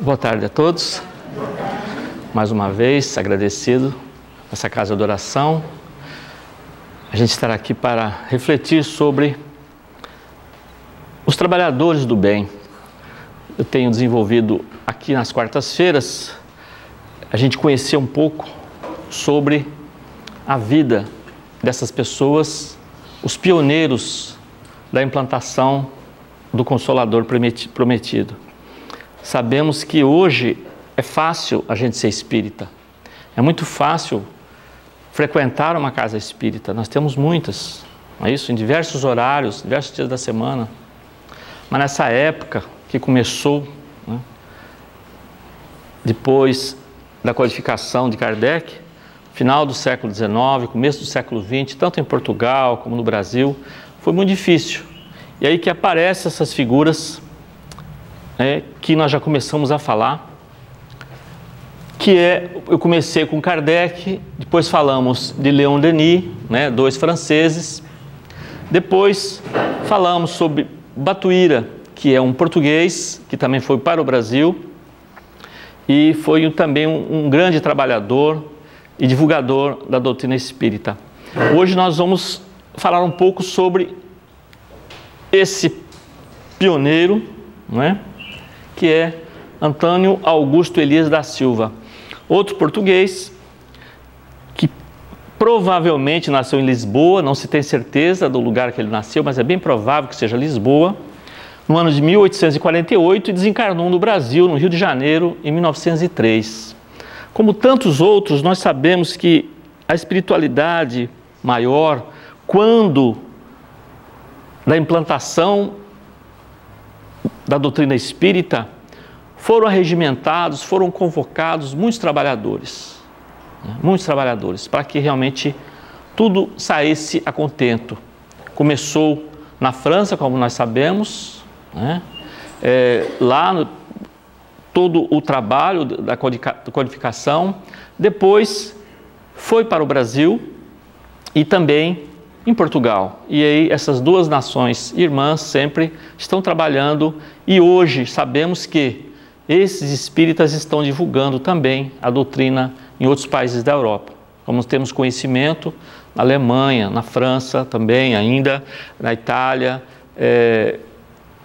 Boa tarde a todos. Mais uma vez, agradecido essa casa de oração. A gente estará aqui para refletir sobre os trabalhadores do bem. Eu tenho desenvolvido aqui nas quartas-feiras, a gente conhecer um pouco sobre a vida dessas pessoas, os pioneiros da implantação do Consolador prometido. Sabemos que hoje é fácil a gente ser espírita, é muito fácil frequentar uma casa espírita, nós temos muitas, não é isso? Em diversos horários, diversos dias da semana. Mas nessa época que começou, né, depois da codificação de Kardec, final do século XIX, começo do século XX, tanto em Portugal como no Brasil, foi muito difícil. E aí que aparecem essas figuras que nós já começamos a falar, eu comecei com Kardec, depois falamos de Leon Denis, dois franceses, depois falamos sobre Batuíra, que é um português, que também foi para o Brasil, e foi também um grande trabalhador e divulgador da doutrina espírita. Hoje nós vamos falar um pouco sobre esse pioneiro, que é Antônio Augusto Elias da Silva, outro português que provavelmente nasceu em Lisboa, não se tem certeza do lugar que ele nasceu, mas é bem provável que seja Lisboa, no ano de 1848, e desencarnou no Brasil, no Rio de Janeiro, em 1903. Como tantos outros, nós sabemos que a espiritualidade maior, quando da implantação da doutrina espírita, foram arregimentados, foram convocados muitos trabalhadores, para que realmente tudo saísse a contento. Começou na França, como nós sabemos, todo o trabalho da codificação, depois foi para o Brasil e também em Portugal. E aí essas duas nações irmãs sempre estão trabalhando, e hoje sabemos que esses espíritas estão divulgando também a doutrina em outros países da Europa. Como temos conhecimento, na Alemanha, na França também ainda, na Itália,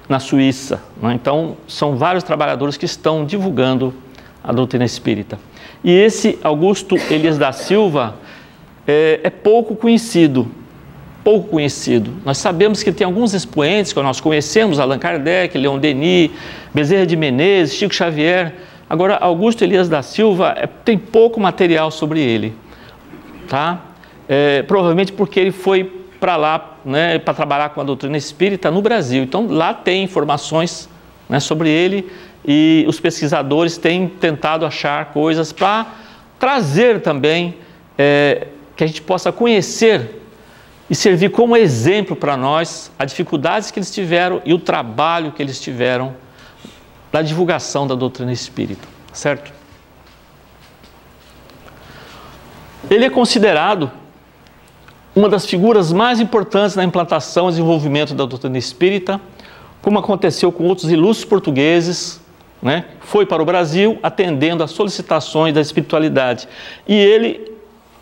na Suíça. Então, são vários trabalhadores que estão divulgando a doutrina espírita. E esse Augusto Elias da Silva é pouco conhecido. Nós sabemos que tem alguns expoentes que nós conhecemos, Allan Kardec, Leon Denis, Bezerra de Menezes, Chico Xavier. Agora, Augusto Elias da Silva tem pouco material sobre ele, tá? Provavelmente porque ele foi para lá, para trabalhar com a doutrina espírita no Brasil. Então, lá tem informações sobre ele, e os pesquisadores têm tentado achar coisas para trazer também, que a gente possa conhecer e servir como exemplo para nós as dificuldades que eles tiveram e o trabalho que eles tiveram na divulgação da doutrina espírita, certo? Ele é considerado uma das figuras mais importantes na implantação e desenvolvimento da doutrina espírita, como aconteceu com outros ilustres portugueses, foi para o Brasil atendendo às solicitações da espiritualidade. E ele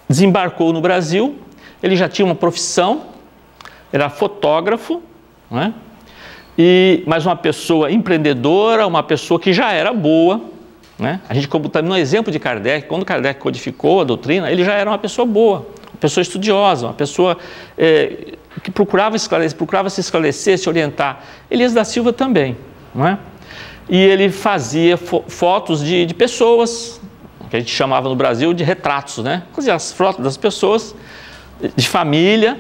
desembarcou no Brasil. Ele já tinha uma profissão, era fotógrafo, mas uma pessoa empreendedora, uma pessoa que já era boa. A gente, como também no exemplo de Kardec, quando Kardec codificou a doutrina, ele já era uma pessoa boa, uma pessoa estudiosa, uma pessoa que procurava se esclarecer, se orientar. Elias da Silva também. E ele fazia fotos de pessoas, que a gente chamava no Brasil de retratos, fazia as fotos das pessoas, de família,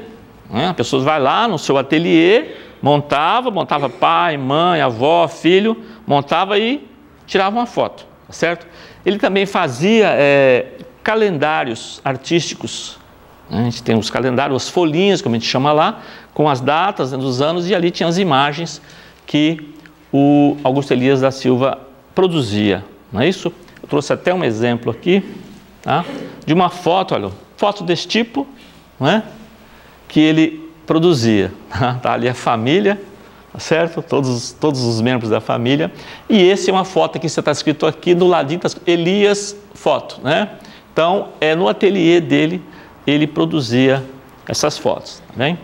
a pessoa vai lá no seu ateliê, montava pai, mãe, avó, filho, montava e tirava uma foto, certo? Ele também fazia calendários artísticos, a gente tem os calendários, as folhinhas, como a gente chama lá, com as datas dos anos, e ali tinha as imagens que o Augusto Elias da Silva produzia, não é isso? Eu trouxe até um exemplo aqui, de uma foto, olha, foto desse tipo, que ele produzia. Está ali a família, certo? Todos os membros da família. E esse é uma foto que está escrito aqui do ladinho, tá escrito Elias Foto, né? Então, no ateliê dele, ele produzia essas fotos, tá bem?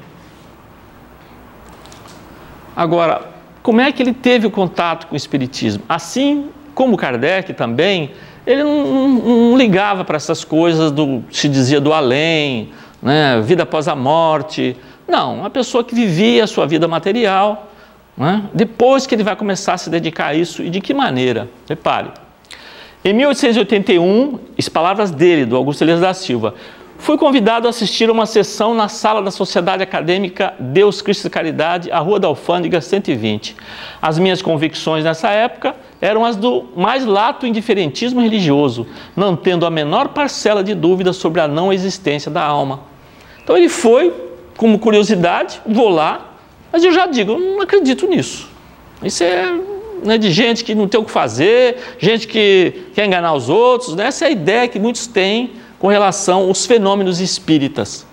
Agora, como é que ele teve o contato com o Espiritismo? Assim como Kardec também, ele não ligava para essas coisas se dizia do além, né? Vida após a morte. Não, uma pessoa que vivia a sua vida material, né? Depois que ele vai começar a se dedicar a isso, e de que maneira? Repare, em 1881, as palavras dele, do Augusto Elias da Silva, fui convidado a assistir a uma sessão na sala da Sociedade Acadêmica Deus, Cristo e Caridade, à Rua da Alfândega 120. As minhas convicções nessa época eram as do mais lato indiferentismo religioso, não tendo a menor parcela de dúvida sobre a não existência da alma. Então ele foi, como curiosidade, vou lá, mas eu já digo, eu não acredito nisso. Isso é de gente que não tem o que fazer, gente que quer enganar os outros, né? Essa é a ideia que muitos têm com relação aos fenômenos espíritas.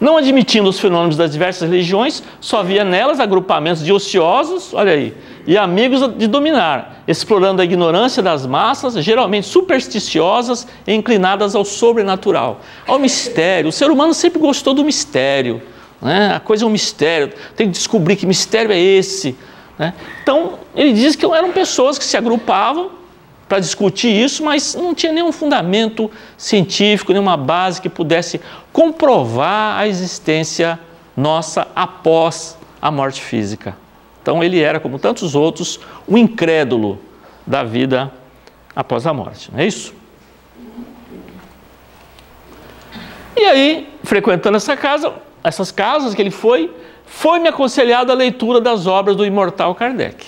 Não admitindo os fenômenos das diversas religiões, só havia nelas agrupamentos de ociosos, olha aí, e amigos de dominar, explorando a ignorância das massas, geralmente supersticiosas e inclinadas ao sobrenatural, ao mistério. O ser humano sempre gostou do mistério, né? A coisa é um mistério, tem que descobrir que mistério é esse, né? Então, ele diz que eram pessoas que se agrupavam para discutir isso, mas não tinha nenhum fundamento científico, nenhuma base que pudesse comprovar a existência nossa após a morte física. Então ele era, como tantos outros, um incrédulo da vida após a morte, não é isso? E aí, frequentando essas casas que ele foi-me aconselhado a leitura das obras do imortal Kardec.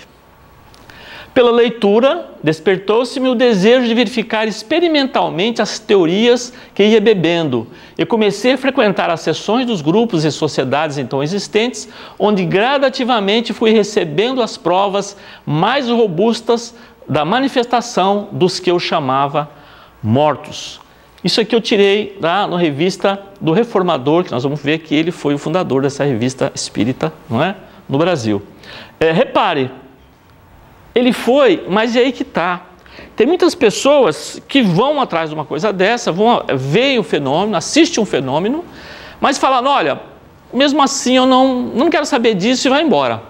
Pela leitura, despertou-se-me o desejo de verificar experimentalmente as teorias que ia bebendo e comecei a frequentar as sessões dos grupos e sociedades então existentes, onde gradativamente fui recebendo as provas mais robustas da manifestação dos que eu chamava mortos. Isso aqui eu tirei lá na revista do Reformador, que nós vamos ver que ele foi o fundador dessa revista espírita, não é? No Brasil. Repare, ele foi, mas é aí que está. Tem muitas pessoas que vão atrás de uma coisa dessa, veem o fenômeno, assistem um fenômeno, mas falam, olha, mesmo assim eu não quero saber disso e vai embora.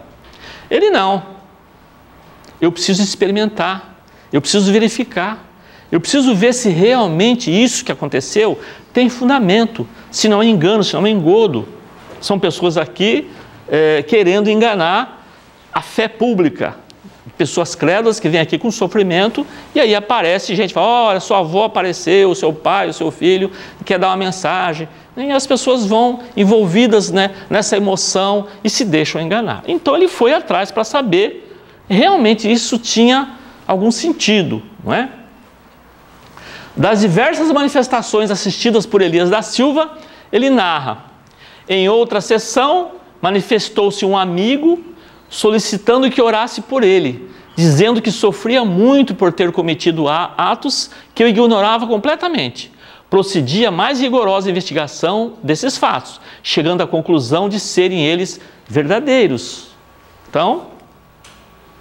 Ele não. Eu preciso experimentar, eu preciso verificar, eu preciso ver se realmente isso que aconteceu tem fundamento, se não é engano, se não é engodo. São pessoas aqui querendo enganar a fé pública. Pessoas crédulas que vêm aqui com sofrimento e aí aparece gente, fala, olha, sua avó apareceu, o seu pai, o seu filho, quer dar uma mensagem. E as pessoas vão envolvidas, né, nessa emoção e se deixam enganar. Então ele foi atrás para saber realmente isso tinha algum sentido, não é? Das diversas manifestações assistidas por Elias da Silva, ele narra, em outra sessão manifestou-se um amigo solicitando que orasse por ele, dizendo que sofria muito por ter cometido atos que eu ignorava completamente. Procedi a mais rigorosa investigação desses fatos, chegando à conclusão de serem eles verdadeiros. Então,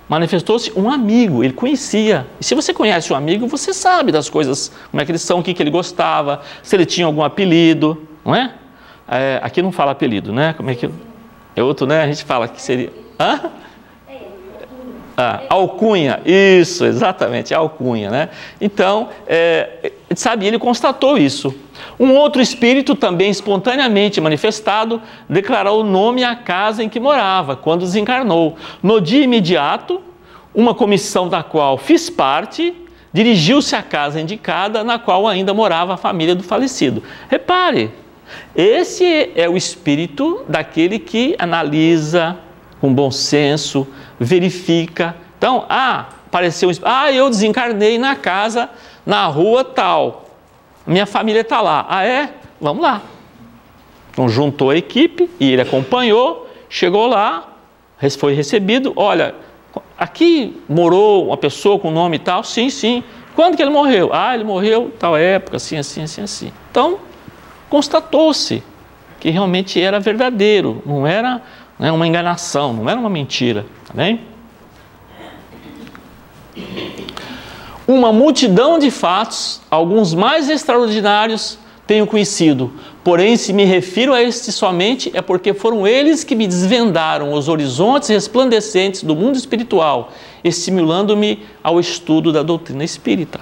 manifestou-se um amigo, ele conhecia. E se você conhece um amigo, você sabe das coisas, como é que eles são, o que ele gostava, se ele tinha algum apelido, não é? Aqui não fala apelido, né? Como é que é outro, né? A gente fala que seria... Hã? Alcunha, isso, exatamente, alcunha, né? Então, sabe, ele constatou isso. Um outro espírito, também espontaneamente manifestado, declarou o nome e a casa em que morava, quando desencarnou. No dia imediato, uma comissão da qual fiz parte, dirigiu-se à casa indicada, na qual ainda morava a família do falecido. Repare, esse é o espírito daquele que analisa com bom senso, verifica. Então, apareceu, eu desencarnei na casa, na rua tal, minha família está lá. Vamos lá. Então, juntou a equipe e ele acompanhou, chegou lá, foi recebido, olha, aqui morou uma pessoa com nome e tal, sim, sim. Quando que ele morreu? Ele morreu tal época, assim, assim, assim, assim. Então, constatou-se que realmente era verdadeiro, não era né? Uma enganação, não era uma mentira, tá bem? Uma multidão de fatos, alguns mais extraordinários, tenho conhecido, porém, se me refiro a estes somente, é porque foram eles que me desvendaram os horizontes resplandecentes do mundo espiritual, estimulando-me ao estudo da doutrina espírita.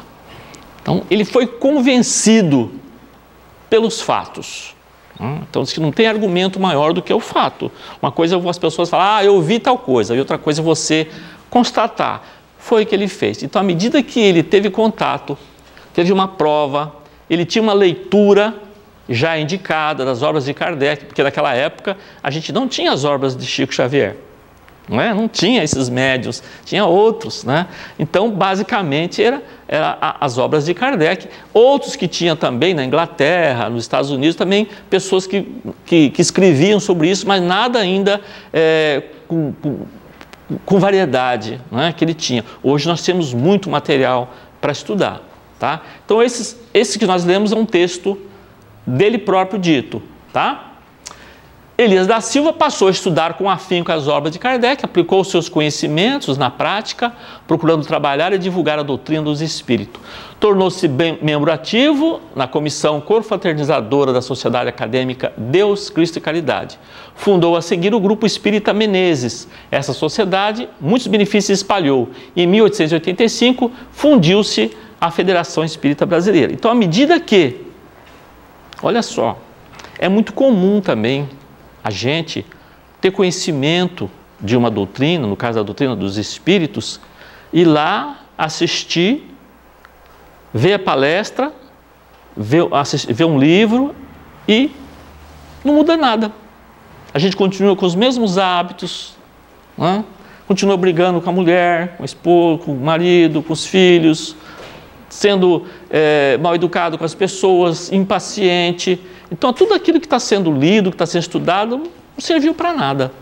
Então, ele foi convencido pelos fatos. Então, diz que não tem argumento maior do que o fato. Uma coisa as pessoas falam, eu vi tal coisa, e outra coisa é você constatar. Foi o que ele fez. Então, à medida que ele teve contato, teve uma prova, ele tinha uma leitura já indicada das obras de Kardec, porque naquela época a gente não tinha as obras de Chico Xavier, não tinha esses médiuns, tinha outros, né? Então, basicamente, era as obras de Kardec. Outros que tinha também na Inglaterra, nos Estados Unidos, também pessoas que escreviam sobre isso, mas nada ainda com variedade, né, que ele tinha. Hoje nós temos muito material para estudar. Tá? Então, esse que nós lemos é um texto dele próprio dito. Tá? Elias da Silva passou a estudar com afinco as obras de Kardec, aplicou seus conhecimentos na prática, procurando trabalhar e divulgar a doutrina dos espíritos. Tornou-se membro ativo na comissão confraternizadora da Sociedade Acadêmica Deus, Cristo e Caridade. Fundou a seguir o Grupo Espírita Menezes. Essa sociedade muitos benefícios espalhou. Em 1885, fundiu-se a Federação Espírita Brasileira. Então, à medida que, olha só, é muito comum também a gente ter conhecimento de uma doutrina, no caso da doutrina dos espíritos, ir lá assistir, ver a palestra, ver um livro e não muda nada. A gente continua com os mesmos hábitos, né? Continua brigando com a mulher, com o esposo, com o marido, com os filhos, sendo mal educado com as pessoas, impaciente. Então, tudo aquilo que está sendo lido, que está sendo estudado, não serviu para nada.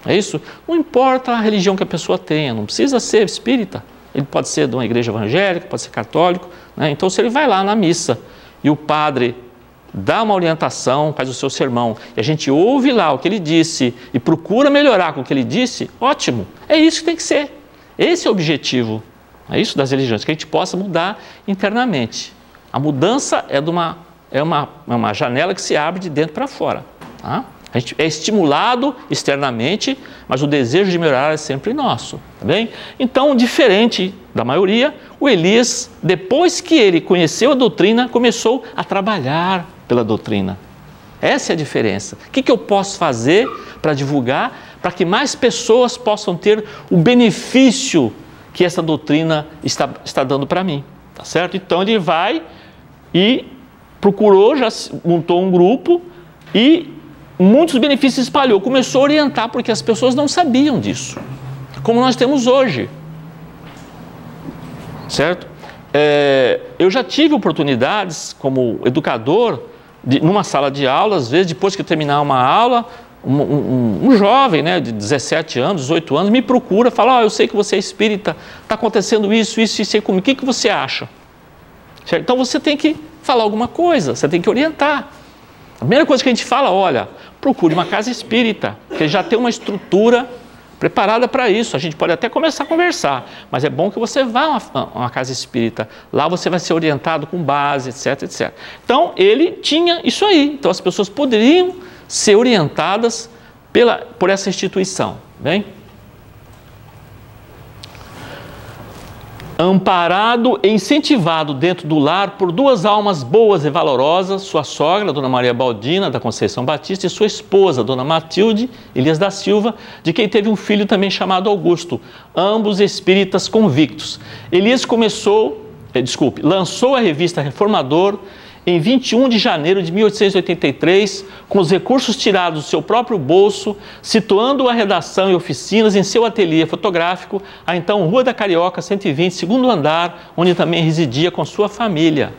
É isso? Não importa a religião que a pessoa tenha, não precisa ser espírita. Ele pode ser de uma igreja evangélica, pode ser católico, né? Então, se ele vai lá na missa e o padre dá uma orientação, faz o seu sermão, e a gente ouve lá o que ele disse e procura melhorar com o que ele disse, ótimo. É isso que tem que ser. Esse é o objetivo. É isso das religiões, que a gente possa mudar internamente. A mudança é uma janela que se abre de dentro para fora. Tá? A gente é estimulado externamente, mas o desejo de melhorar é sempre nosso. Tá bem? Então, diferente da maioria, o Elias, depois que ele conheceu a doutrina, começou a trabalhar pela doutrina. Essa é a diferença. O que eu posso fazer para divulgar, para que mais pessoas possam ter o benefício que essa doutrina está dando para mim, tá certo? Então ele vai e procurou, já montou um grupo e muitos benefícios espalhou, começou a orientar porque as pessoas não sabiam disso, como nós temos hoje, certo? Eu já tive oportunidades como educador, numa sala de aula, às vezes depois que eu terminar uma aula, um jovem, né, de 17 anos, 18 anos, me procura, fala, eu sei que você é espírita, está acontecendo isso aí comigo, o que você acha? Certo? Então você tem que falar alguma coisa, você tem que orientar. A primeira coisa que a gente fala, olha, procure uma casa espírita, que já tem uma estrutura preparada para isso, a gente pode até começar a conversar, mas é bom que você vá a uma casa espírita, lá você vai ser orientado com base, etc, etc. Então ele tinha isso aí, então as pessoas poderiam ser orientadas por essa instituição. Bem? Amparado e incentivado dentro do lar por duas almas boas e valorosas, sua sogra, Dona Maria Baldina da Conceição Batista, e sua esposa, Dona Matilde Elias da Silva, de quem teve um filho também chamado Augusto, ambos espíritas convictos. Elias lançou a revista Reformador em 21 de janeiro de 1883, com os recursos tirados do seu próprio bolso, situando a redação e oficinas em seu ateliê fotográfico, a então Rua da Carioca, 120, segundo andar, onde também residia com sua família.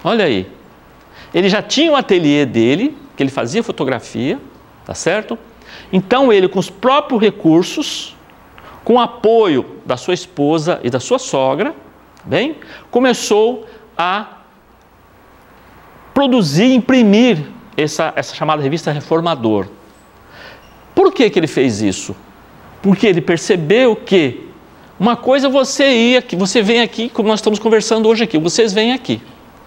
Olha aí, ele já tinha o ateliê dele, que ele fazia fotografia, tá certo? Então ele, com os próprios recursos, com o apoio da sua esposa e da sua sogra, bem, começou a produzir, imprimir essa chamada revista Reformador. Por que ele fez isso? Porque ele percebeu que uma coisa você vem aqui, como nós estamos conversando hoje aqui, vocês vêm aqui,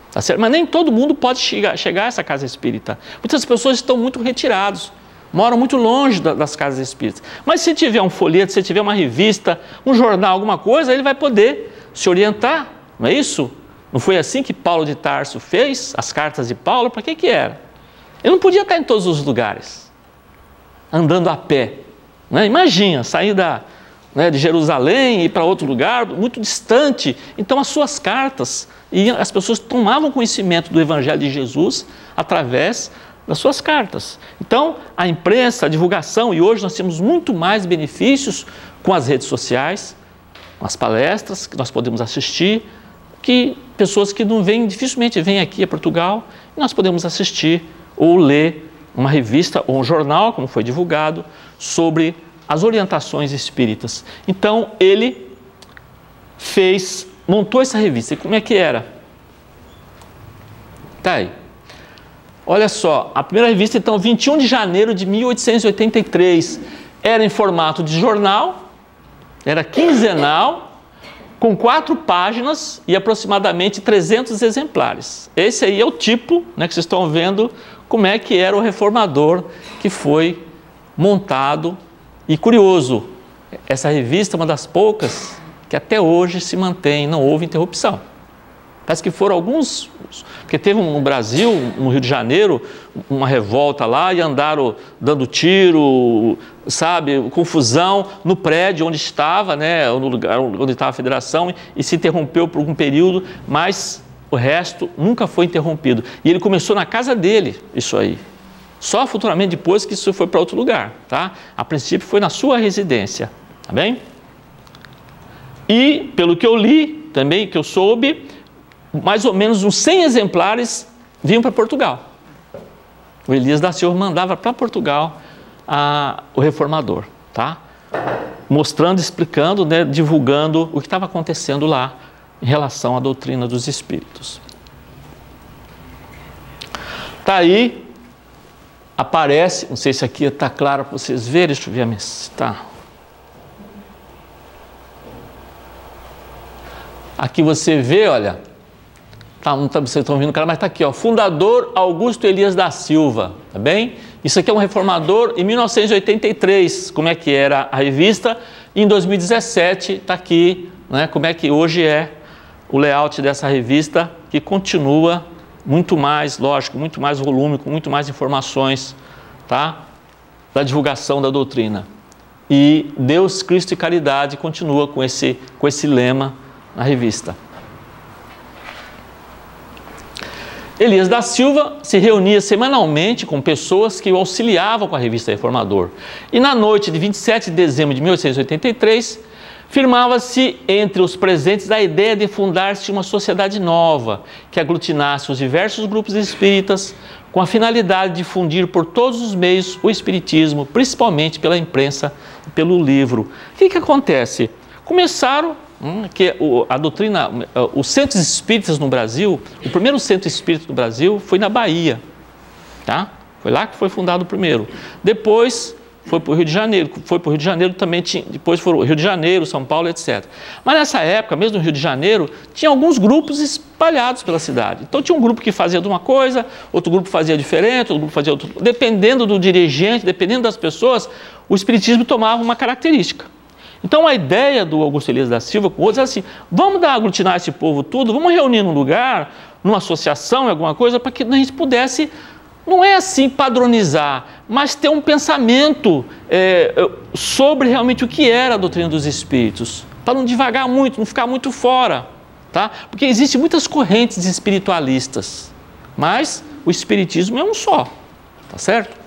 tá certo? Mas nem todo mundo pode chegar a essa casa espírita. Muitas pessoas estão muito retirados, moram muito longe das casas espíritas. Mas se tiver um folheto, se tiver uma revista, um jornal, alguma coisa, ele vai poder se orientar, não é isso? Não foi assim que Paulo de Tarso fez as cartas de Paulo? Para que era? Ele não podia estar em todos os lugares, andando a pé. Né? Imagina, sair de Jerusalém e ir para outro lugar, muito distante. Então as suas cartas, e as pessoas tomavam conhecimento do Evangelho de Jesus através das suas cartas. Então a imprensa, a divulgação, e hoje nós temos muito mais benefícios com as redes sociais, com as palestras que nós podemos assistir, que pessoas que não vêm, dificilmente vêm aqui a Portugal, e nós podemos assistir ou ler uma revista ou um jornal, como foi divulgado, sobre as orientações espíritas. Então ele montou essa revista. E como é que era? Tá aí. Olha só, a primeira revista, então, 21 de janeiro de 1883, era em formato de jornal, era quinzenal, com 4 páginas e aproximadamente 300 exemplares. Esse aí é o tipo, né, que vocês estão vendo, como é que era o Reformador que foi montado. E curioso, essa revista é uma das poucas que até hoje se mantém, não houve interrupção. Parece que foram alguns, porque teve no Brasil, no Rio de Janeiro, uma revolta lá e andaram dando tiro, sabe, confusão no prédio onde estava, né, no lugar onde estava a federação, e se interrompeu por algum período, mas o resto nunca foi interrompido. E ele começou na casa dele, isso aí. Só futuramente depois que isso foi para outro lugar, tá? A princípio foi na sua residência, tá bem? E, pelo que eu li, também, que eu soube, mais ou menos uns 100 exemplares vinham para Portugal. O Elias da Silva mandava para Portugal o Reformador, tá? Mostrando, explicando, né, divulgando o que estava acontecendo lá em relação à doutrina dos espíritos. Tá aí, aparece, não sei se aqui está claro para vocês verem, deixa eu ver a mesa, tá? Aqui você vê, olha, vocês estão vendo o cara, mas está aqui, ó, fundador Augusto Elias da Silva, tá bem? Isso aqui é um reformador em 1983, como é que era a revista, e em 2017 está aqui, né, como é que hoje é o layout dessa revista, que continua muito mais, lógico, muito mais volume, com muito mais informações, tá? Da divulgação da doutrina. E Deus, Cristo e Caridade continua com esse lema na revista. Elias da Silva se reunia semanalmente com pessoas que o auxiliavam com a revista Reformador. E na noite de 27 de dezembro de 1883, firmava-se entre os presentes a ideia de fundar-se uma sociedade nova, que aglutinasse os diversos grupos espíritas, com a finalidade de difundir por todos os meios o espiritismo, principalmente pela imprensa e pelo livro. O que acontece? Começaram que a doutrina, os centros espíritas no Brasil, o primeiro centro espírita do Brasil foi na Bahia, tá? Foi lá que foi fundado o primeiro. Depois foi para o Rio de Janeiro, também depois foram Rio de Janeiro, São Paulo, etc. Mas nessa época, mesmo no Rio de Janeiro, tinha alguns grupos espalhados pela cidade. Então tinha um grupo que fazia de uma coisa, outro grupo fazia diferente, outro grupo fazia outro. Dependendo do dirigente, dependendo das pessoas, o espiritismo tomava uma característica. Então a ideia do Augusto Elias da Silva com outros é assim, vamos aglutinar esse povo tudo, vamos reunir num lugar, numa associação, alguma coisa, para que a gente pudesse, não é assim padronizar, mas ter um pensamento sobre realmente o que era a doutrina dos espíritos, para não divagar muito, não ficar muito fora, tá? Porque existem muitas correntes espiritualistas, mas o espiritismo é um só, tá certo?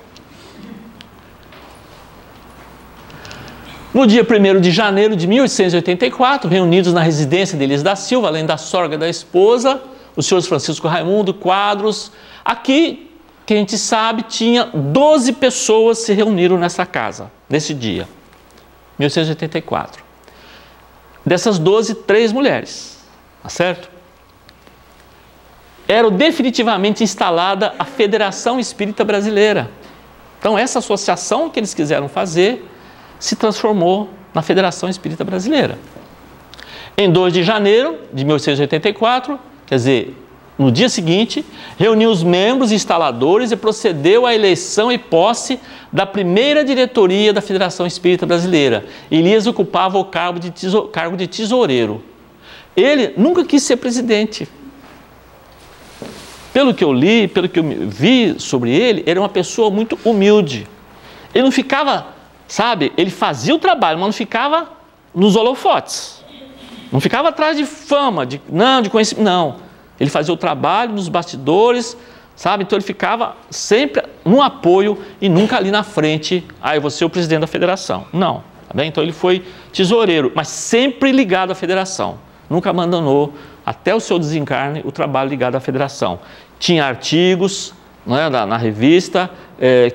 No dia 1º de janeiro de 1884, reunidos na residência de Elias da Silva, além da sogra da esposa, os senhores Francisco Raimundo, Quadros, aqui, que a gente sabe, tinha 12 pessoas se reuniram nessa casa, nesse dia, 1884. Dessas 12, 3 mulheres, tá certo? Era definitivamente instalada a Federação Espírita Brasileira. Então essa associação que eles quiseram fazer se transformou na Federação Espírita Brasileira. Em 2 de janeiro de 1884, quer dizer, no dia seguinte, reuniu os membros instaladores e procedeu à eleição e posse da primeira diretoria da Federação Espírita Brasileira. Elias ocupava o cargo de tesoureiro. Ele nunca quis ser presidente. Pelo que eu li, pelo que eu vi sobre ele, era uma pessoa muito humilde. Ele não ficava, sabe, ele fazia o trabalho, mas não ficava nos holofotes. Não ficava atrás de fama, de conhecimento, não. Ele fazia o trabalho nos bastidores, sabe? Então ele ficava sempre no apoio e nunca ali na frente, eu vou ser o presidente da federação. Não, tá bem? Então ele foi tesoureiro, mas sempre ligado à federação. Nunca abandonou, até o seu desencarne, o trabalho ligado à federação. Tinha artigos, né, na revista,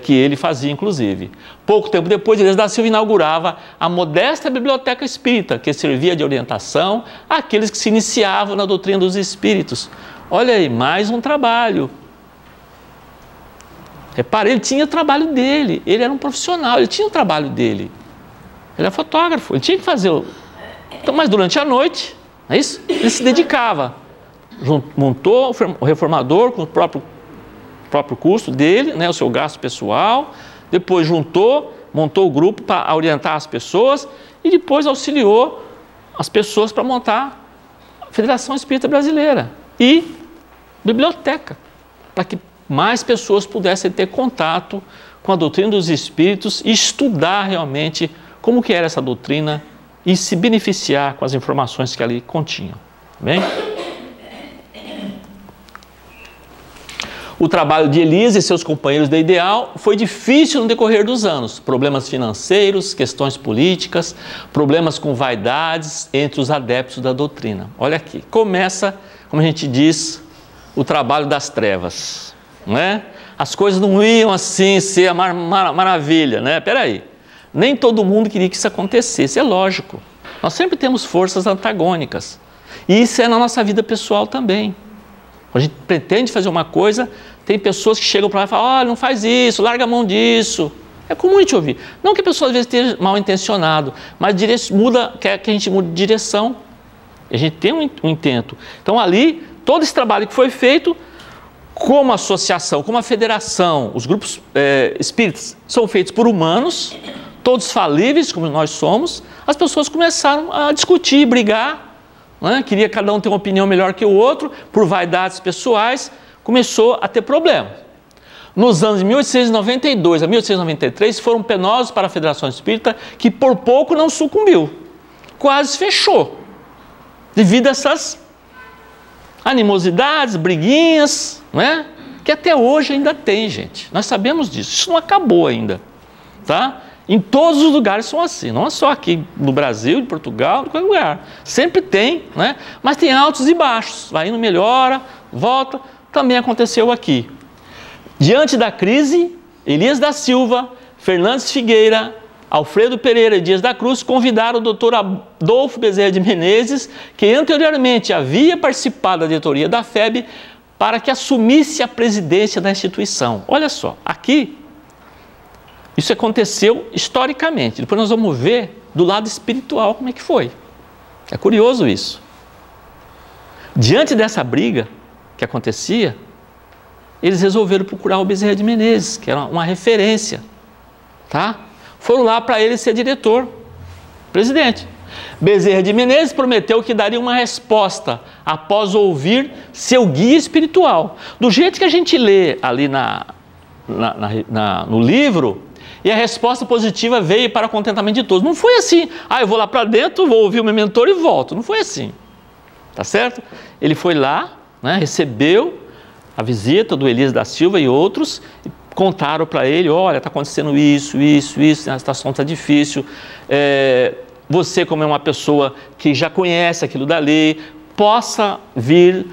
que ele fazia, inclusive. Pouco tempo depois, Elias da Silva inaugurava a modesta biblioteca espírita, que servia de orientação àqueles que se iniciavam na doutrina dos espíritos. Olha aí, mais um trabalho. Repare, ele tinha o trabalho dele, ele era um profissional, ele tinha o trabalho dele. Ele era fotógrafo, ele tinha que fazer Então, mas durante a noite, não é isso? Ele se dedicava. Montou o reformador com o próprio custo dele, né, o seu gasto pessoal, depois montou o grupo para orientar as pessoas e depois auxiliou as pessoas para montar a Federação Espírita Brasileira e biblioteca, para que mais pessoas pudessem ter contato com a doutrina dos espíritos e estudar realmente como que era essa doutrina e se beneficiar com as informações que ali continham. Bem? O trabalho de Elias e seus companheiros da Ideal foi difícil no decorrer dos anos. Problemas financeiros, questões políticas, problemas com vaidades entre os adeptos da doutrina. Olha aqui, começa, como a gente diz, o trabalho das trevas, não é? As coisas não iam assim ser a maravilha, né? Peraí, nem todo mundo queria que isso acontecesse, é lógico. Nós sempre temos forças antagônicas e isso é na nossa vida pessoal também. Quando a gente pretende fazer uma coisa, tem pessoas que chegam para lá e falam, olha, não faz isso, larga a mão disso. É comum a gente ouvir. Não que a pessoa às vezes esteja mal intencionado, mas quer que a gente mude de direção. A gente tem um intento. Então ali, todo esse trabalho que foi feito, como associação, como a federação, os grupos espíritas são feitos por humanos, todos falíveis, como nós somos, as pessoas começaram a discutir, brigar, né? Queria cada um ter uma opinião melhor que o outro, por vaidades pessoais, começou a ter problema. Nos anos de 1892 a 1893 foram penosos para a Federação Espírita, que por pouco não sucumbiu, quase fechou, devido a essas animosidades, briguinhas, né? Que até hoje ainda tem, gente. Nós sabemos disso, isso não acabou ainda, tá? Em todos os lugares são assim, não é só aqui no Brasil, em Portugal, em qualquer lugar. Sempre tem, né? Mas tem altos e baixos, vai indo, melhora, volta. Também aconteceu aqui. Diante da crise, Elias da Silva, Fernandes Figueira, Alfredo Pereira e Dias da Cruz convidaram o Dr. Adolfo Bezerra de Menezes, que anteriormente havia participado da diretoria da FEB, para que assumisse a presidência da instituição. Olha só, aqui, isso aconteceu historicamente. Depois nós vamos ver do lado espiritual como é que foi. É curioso isso. Diante dessa briga que acontecia, eles resolveram procurar o Bezerra de Menezes, que era uma referência, tá? Foram lá para ele ser diretor, presidente. Bezerra de Menezes prometeu que daria uma resposta após ouvir seu guia espiritual. Do jeito que a gente lê ali no livro, e a resposta positiva veio para o contentamento de todos. Não foi assim, eu vou lá para dentro, vou ouvir o meu mentor e volto. Não foi assim, tá certo? Ele foi lá, né, recebeu a visita do Elias da Silva e outros, e contaram para ele, olha, está acontecendo isso, a situação está difícil, você como é uma pessoa que já conhece aquilo da lei, possa vir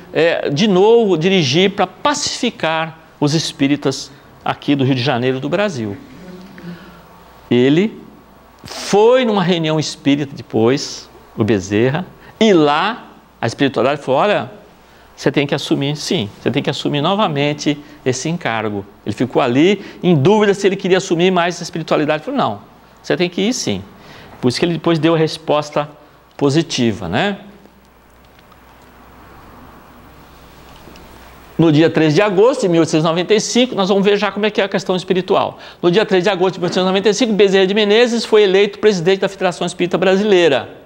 de novo dirigir para pacificar os espíritas aqui do Rio de Janeiro, do Brasil. Ele foi numa reunião espírita depois, o Bezerra, e lá a espiritualidade falou, olha, você tem que assumir, sim, você tem que assumir novamente esse encargo. Ele ficou ali em dúvida se ele queria assumir mais a espiritualidade. Ele falou, não, você tem que ir sim. Por isso que ele depois deu a resposta positiva, né? No dia 3 de agosto de 1895, nós vamos ver já como é que é a questão espiritual. No dia 3 de agosto de 1895, Bezerra de Menezes foi eleito presidente da Federação Espírita Brasileira.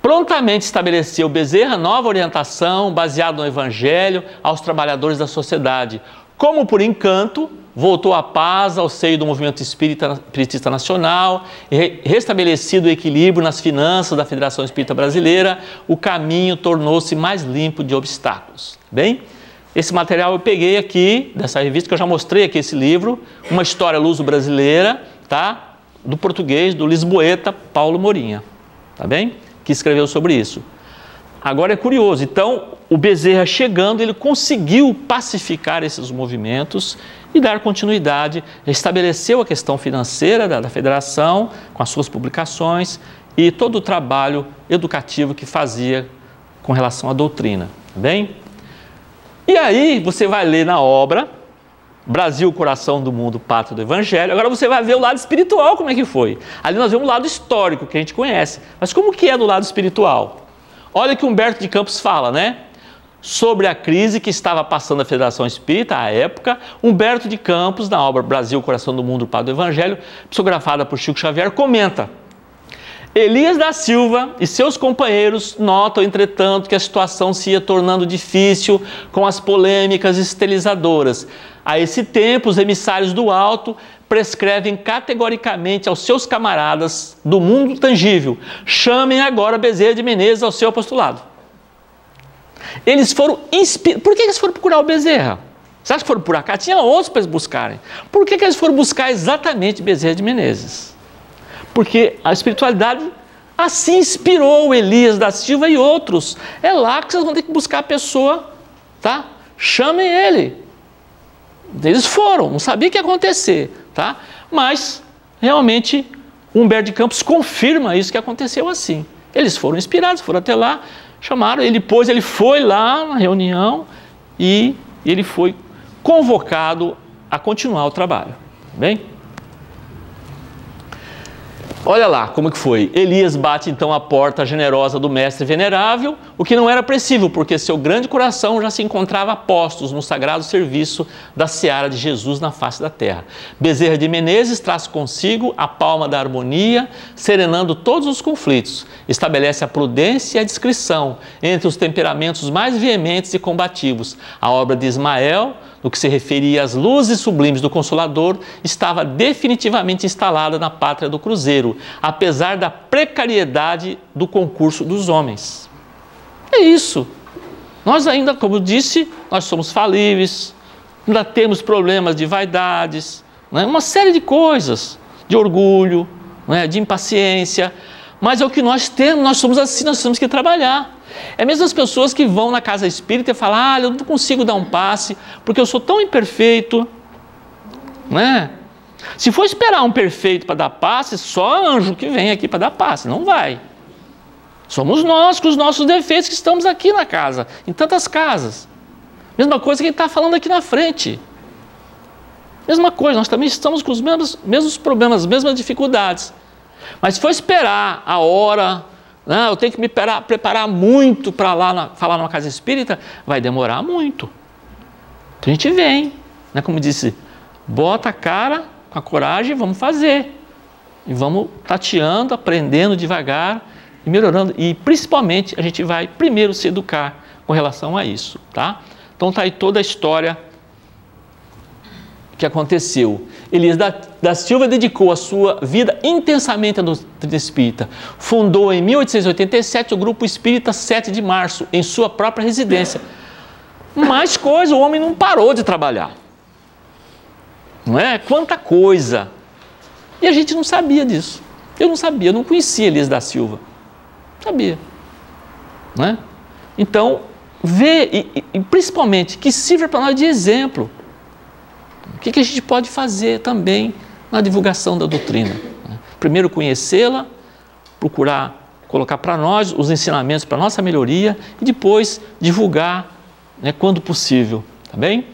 Prontamente estabeleceu Bezerra nova orientação, baseada no Evangelho, aos trabalhadores da sociedade. Como por encanto, voltou a paz ao seio do movimento espiritista nacional, e restabelecido o equilíbrio nas finanças da Federação Espírita Brasileira, o caminho tornou-se mais limpo de obstáculos. Bem, esse material eu peguei aqui, dessa revista, que eu já mostrei aqui esse livro, Uma História Luso-Brasileira, tá? Do português, do lisboeta Paulo Morinha, tá bem? Que escreveu sobre isso. Agora é curioso, então o Bezerra chegando, ele conseguiu pacificar esses movimentos e dar continuidade, estabeleceu a questão financeira da federação com as suas publicações e todo o trabalho educativo que fazia com relação à doutrina, tá bem? E aí você vai ler na obra Brasil, Coração do Mundo, Pátria do Evangelho. Agora você vai ver o lado espiritual, como é que foi. Ali nós vemos o lado histórico, que a gente conhece. Mas como que é do lado espiritual? Olha que Humberto de Campos fala, né? Sobre a crise que estava passando a Federação Espírita, à época, Humberto de Campos, na obra Brasil, Coração do Mundo, Pátria do Evangelho, psicografada por Chico Xavier, comenta: Elias da Silva e seus companheiros notam, entretanto, que a situação se ia tornando difícil com as polêmicas estilizadoras. A esse tempo, os emissários do alto prescrevem categoricamente aos seus camaradas do mundo tangível: chamem agora Bezerra de Menezes ao seu apostolado. Eles foram inspirados. Por que eles foram procurar o Bezerra? Você acha que foram por cá? Tinha outros para eles buscarem. Por que eles foram buscar exatamente Bezerra de Menezes? Porque a espiritualidade assim inspirou o Elias da Silva e outros. É lá que vocês vão ter que buscar a pessoa, tá? Chamem ele. Eles foram, não sabia o que ia acontecer, tá? Mas, realmente, Humberto de Campos confirma isso que aconteceu assim. Eles foram inspirados, foram até lá, chamaram ele, depois ele foi lá na reunião e ele foi convocado a continuar o trabalho, bem? Olha lá como que foi. Elias bate então a porta generosa do mestre venerável, o que não era possível, porque seu grande coração já se encontrava a postos no sagrado serviço da seara de Jesus na face da terra. Bezerra de Menezes traz consigo a palma da harmonia, serenando todos os conflitos. Estabelece a prudência e a discrição entre os temperamentos mais veementes e combativos. A obra de Ismael, no que se referia às luzes sublimes do Consolador, estava definitivamente instalada na pátria do Cruzeiro, apesar da precariedade do concurso dos homens. É isso. Nós ainda, como eu disse, nós somos falíveis, ainda temos problemas de vaidades, né? Uma série de coisas, de orgulho, né? De impaciência, mas é o que nós temos, nós somos assim, nós temos que trabalhar. É mesmo as pessoas que vão na casa espírita e falam: eu não consigo dar um passe porque eu sou tão imperfeito, né? Se for esperar um perfeito para dar passe, só anjo que vem aqui para dar passe, não vai. Somos nós com os nossos defeitos que estamos aqui na casa, em tantas casas. Mesma coisa que ele está falando aqui na frente. Mesma coisa, nós também estamos com os mesmos problemas, as mesmas dificuldades. Mas se for esperar a hora, eu tenho que me preparar muito para lá falar numa casa espírita, vai demorar muito. Então a gente vem, né? Como disse, bota a cara com a coragem e vamos fazer. E vamos tateando, aprendendo devagar e melhorando. E principalmente a gente vai primeiro se educar com relação a isso, tá? Então está aí toda a história que aconteceu. Elias da Silva dedicou a sua vida intensamente à doutrina espírita. Fundou em 1887 o Grupo Espírita 7 de Março, em sua própria residência. Mais coisa, o homem não parou de trabalhar. Não é? Quanta coisa! E a gente não sabia disso. Eu não sabia, eu não conhecia Elias da Silva. Não sabia. Não é? Então, vê, e principalmente, que sirva para nós de exemplo. O que a gente pode fazer também na divulgação da doutrina? Primeiro conhecê-la, procurar colocar para nós os ensinamentos para nossa melhoria e depois divulgar, né, quando possível, tá bem?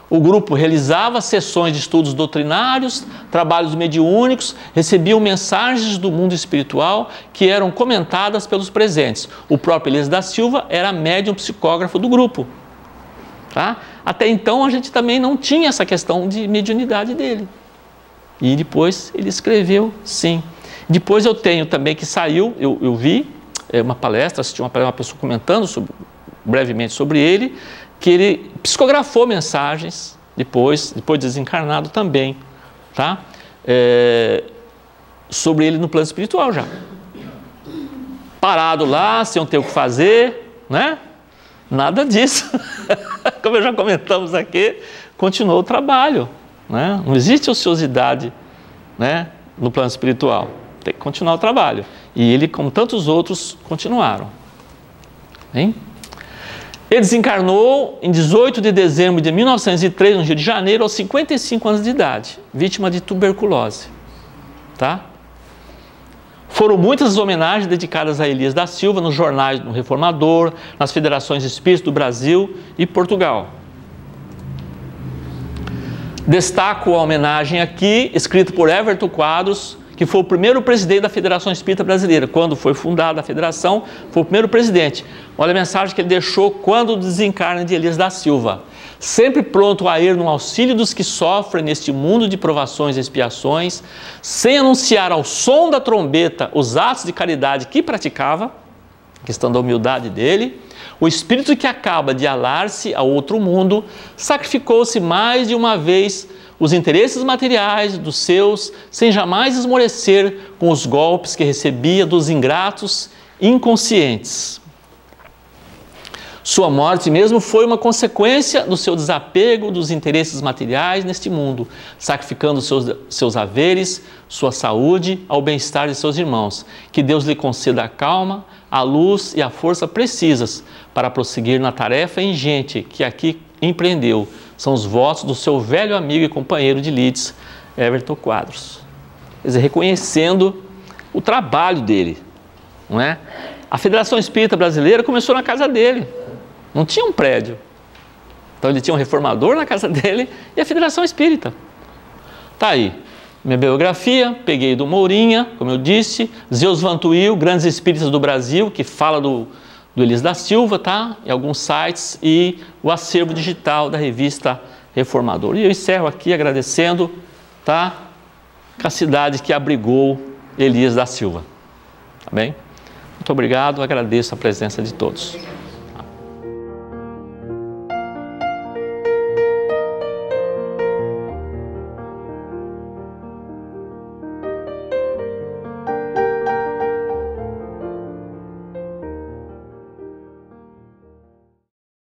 O grupo realizava sessões de estudos doutrinários, trabalhos mediúnicos, recebiam mensagens do mundo espiritual que eram comentadas pelos presentes. O próprio Elias da Silva era médium psicógrafo do grupo. Tá? Até então a gente também não tinha essa questão de mediunidade dele. E depois ele escreveu, sim. Depois eu tenho também que saiu, eu vi uma palestra, assisti uma pessoa comentando brevemente sobre ele, que ele psicografou mensagens, depois desencarnado também, tá? Sobre ele no plano espiritual já. Parado lá, sem ter o que fazer, né? Nada disso. Como já comentamos aqui, continuou o trabalho, né? Não existe ociosidade, né, no plano espiritual. Tem que continuar o trabalho. E ele, como tantos outros, continuaram. Hein? Ele desencarnou em 18 de dezembro de 1903, no Rio de Janeiro, aos 55 anos de idade, vítima de tuberculose. Tá? Foram muitas as homenagens dedicadas a Elias da Silva nos jornais do Reformador, nas federações espíritas do Brasil e Portugal. Destaco a homenagem aqui, escrita por Everton Quadros, que foi o primeiro presidente da Federação Espírita Brasileira. Quando foi fundada a federação, foi o primeiro presidente. Olha a mensagem que ele deixou quando o desencarne de Elias da Silva. Sempre pronto a ir no auxílio dos que sofrem neste mundo de provações e expiações, sem anunciar ao som da trombeta os atos de caridade que praticava, questão da humildade dele, o espírito que acaba de alar-se a outro mundo, sacrificou-se mais de uma vez os interesses materiais dos seus, sem jamais esmorecer com os golpes que recebia dos ingratos inconscientes. Sua morte mesmo foi uma consequência do seu desapego dos interesses materiais neste mundo, sacrificando seus haveres, sua saúde ao bem-estar de seus irmãos. Que Deus lhe conceda a calma, a luz e a força precisas para prosseguir na tarefa ingente que aqui empreendeu. São os votos do seu velho amigo e companheiro de lides, Everton Quadros. Quer dizer, reconhecendo o trabalho dele, não é? A Federação Espírita Brasileira começou na casa dele, não tinha um prédio. Então ele tinha um reformador na casa dele e a Federação Espírita. Tá aí, minha biografia, peguei do Mourinha, como eu disse, Zeus Vantuil, Grandes Espíritas do Brasil, que fala do Elias da Silva, tá? Em alguns sites, e o acervo digital da revista Reformador. E eu encerro aqui agradecendo, tá? A cidade que abrigou Elias da Silva. Tá bem? Muito obrigado, agradeço a presença de todos.